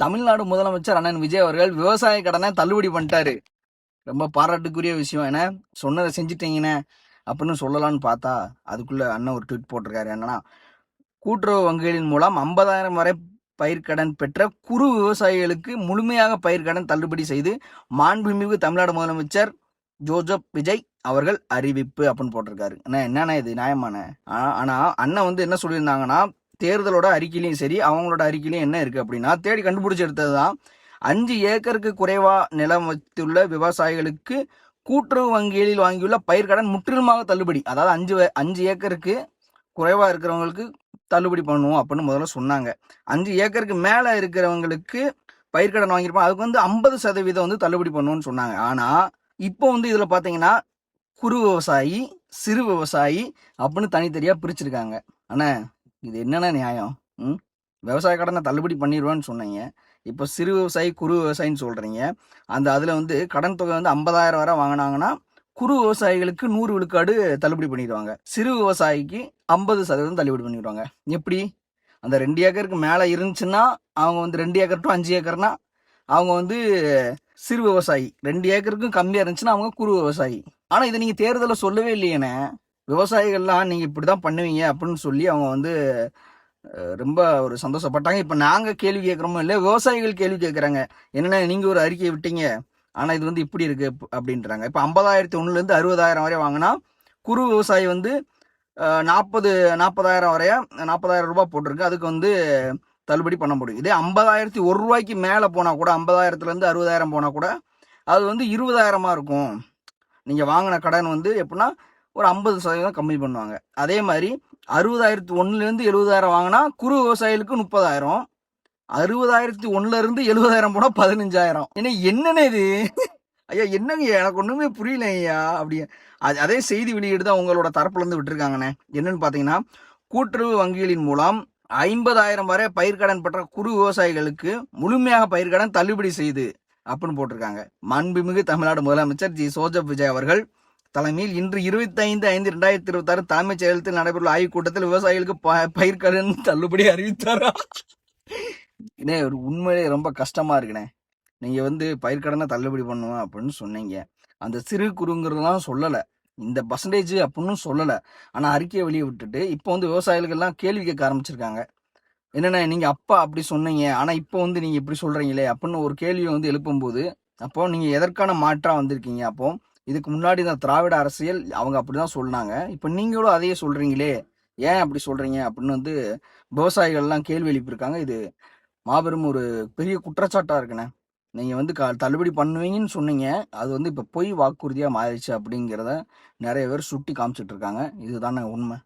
தமிழ்நாடு முதலமைச்சர் அண்ணன் விஜய் அவர்கள் விவசாய கடனை தள்ளுபடி பண்ணிட்டாரு. ரொம்ப பாராட்டுக்குரிய விஷயம். ஏன்னா சொன்னதை செஞ்சுட்டீங்கன்னு அப்படின்னு சொல்லலான்னு பார்த்தா அதுக்குள்ள அண்ணன் ஒரு ட்வீட் போட்டிருக்காரு. என்னன்னா, கூட்டுறவு வங்கிகளின் மூலம் 50,000 வரை பயிர்க்கடன் பெற்ற குறு விவசாயிகளுக்கு முழுமையாக பயிர்க்கடன் தள்ளுபடி செய்து மாண்புமிகு தமிழ்நாடு முதலமைச்சர் ஜோசப் விஜய் அவர்கள் அறிவிப்பு அப்படின்னு போட்டிருக்காரு. என்னன்னா இது நியாயமான? ஆனா அண்ணன் வந்து என்ன சொல்லியிருந்தாங்கன்னா, தேர்தலோட அறிக்கையிலையும் சரி அவங்களோட அறிக்கையிலையும் என்ன இருக்கு அப்படின்னா, தேடி கண்டுபிடிச்சி எடுத்ததுதான் 5 ஏக்கருக்கு குறைவா நிலம் வைத்துள்ள விவசாயிகளுக்கு கூட்டுறவு வங்கிகளில் வாங்கியுள்ள பயிர்க்கடன் முற்றிலுமாக தள்ளுபடி. அதாவது 5 ஏக்கருக்கு குறைவா இருக்கிறவங்களுக்கு தள்ளுபடி பண்ணுவோம் அப்படின்னு முதல்ல சொன்னாங்க. 5 ஏக்கருக்கு மேல இருக்கிறவங்களுக்கு பயிர்க்கடன் வாங்கியிருப்பாங்க, அதுக்கு வந்து 50% வந்து தள்ளுபடி பண்ணுவோம்னு சொன்னாங்க. ஆனா இப்போ வந்து இதுல பாத்தீங்கன்னா குறு விவசாயி, சிறு விவசாயி அப்படின்னு தனித்தனியா பிரிச்சிருக்காங்க. ஆனா இது என்னென்ன நியாயம்? விவசாய கடனை தள்ளுபடி பண்ணிடுவேன்னு சொன்னீங்க, இப்போ சிறு விவசாயி குறு விவசாயின்னு சொல்றீங்க. அதுல வந்து கடன் தொகை வந்து 50,000 வரை வாங்கினாங்கன்னா குறு விவசாயிகளுக்கு 100 விழுக்காடு தள்ளுபடி பண்ணிடுவாங்க, சிறு விவசாயிக்கு 50% தள்ளுபடி பண்ணிடுவாங்க. எப்படி? அந்த 2 ஏக்கருக்கு மேலே இருந்துச்சுன்னா அவங்க வந்து 2 ஏக்கர் டு 5 ஏக்கர்னா அவங்க வந்து சிறு விவசாயி, 2 ஏக்கருக்கும் கம்மியாக இருந்துச்சுன்னா அவங்க குறு விவசாயி. ஆனால் இதை நீங்கள் தேர்தலில் சொல்லவே இல்லையேண்ணே. விவசாயிகள்லாம் நீங்கள் இப்படி தான் பண்ணுவீங்க அப்படின்னு சொல்லி அவங்க வந்து ரொம்ப ஒரு சந்தோஷப்பட்டாங்க. இப்போ நாங்கள் கேள்வி கேட்குறோமோ இல்லை, விவசாயிகள் கேள்வி கேட்குறாங்க. என்னென்ன நீங்கள் ஒரு அறிக்கையை விட்டீங்க, ஆனால் இது வந்து இப்படி இருக்கு அப்படின்றாங்க. இப்போ 50,001 60,000 வரை வாங்கினா குறு விவசாயி வந்து 40,000 வரையா 40,000 ரூபாய் போட்டிருக்கு, அதுக்கு வந்து தள்ளுபடி பண்ண முடியும். இதே 50,001 ரூபாய்க்கு மேலே போனால் கூட, 50,000 60,000 போனால் கூட அது வந்து 20,000 இருக்கும். நீங்கள் வாங்கின கடன் வந்து எப்படின்னா ஒரு 50% கம்மி பண்ணுவாங்க. அதே மாதிரி 60,001 70,000 வாங்கினா குறு விவசாயிகளுக்கு 30,000, 60,001 70,000 போனால் 15,000. ஏன்னா என்னென்ன இது? ஐயா என்னங்க, எனக்கு ஒன்றுமே புரியல ஐயா. அப்படி அதே செய்தி வெளியீடு தான் உங்களோட தரப்புலேருந்து விட்டுருக்காங்கண்ணே. என்னன்னு பார்த்தீங்கன்னா, கூட்டுறவு வங்கிகளின் மூலம் 50,000 வரை பயிர்க்கடன் பெற்ற குறு விவசாயிகளுக்கு முழுமையாக பயிர்க்கடன் தள்ளுபடி செய்து அப்படின்னு போட்டிருக்காங்க. மாண்புமிகு தமிழ்நாடு முதலமைச்சர் ஜோசப் விஜய் அவர்கள் தலைமையில் இன்று 25/5/2026 தலைமைச் செயலகத்தில் நடைபெறும் ஆய்வுக் கூட்டத்தில் விவசாயிகளுக்கு பயிர்க்கடன் தள்ளுபடி அறிவித்தாரா? இதே ஒரு உண்மையிலே ரொம்ப கஷ்டமா இருக்குண்ணே. நீங்க வந்து பயிர்க்கடனை தள்ளுபடி பண்ணுவேன் அப்படின்னு சொன்னீங்க, அந்த சிறு குறுங்கிறதுலாம் சொல்லலை, இந்த பர்சன்டேஜ் அப்படின்னு சொல்லலை. ஆனால் அறிக்கையை வெளியே விட்டுட்டு இப்போ வந்து விவசாயிகள் எல்லாம் கேள்வி கேட்க ஆரம்பிச்சிருக்காங்க. என்னென்ன நீங்கள் அப்பா அப்படி சொன்னீங்க, ஆனால் இப்போ வந்து நீங்கள் இப்படி சொல்கிறீங்களே அப்படின்னு ஒரு கேள்வியை வந்து எழுப்பும்போது, அப்போ நீங்கள் எதற்கான மாற்றாக வந்திருக்கீங்க? அப்போ இதுக்கு முன்னாடி இந்த திராவிட அரசியல் அவங்க அப்படி தான் சொன்னாங்க, இப்போ நீங்களும் அதையே சொல்கிறீங்களே, ஏன் அப்படி சொல்கிறீங்க அப்படின்னு வந்து விவசாயிகள்லாம் கேள்வி எழுப்பியிருக்காங்க. இது மாபெரும் ஒரு பெரிய குற்றச்சாட்டாக இருக்குண்ணே. நீங்கள் வந்து தள்ளுபடி பண்ணுவீங்கன்னு சொன்னீங்க, அது வந்து இப்போ பொய் வாக்குறுதியாக மாறிடுச்சு அப்படிங்கிறத நிறைய பேர் சுட்டி காமிச்சிட்டு இருக்காங்க. இதுதானே உண்மை.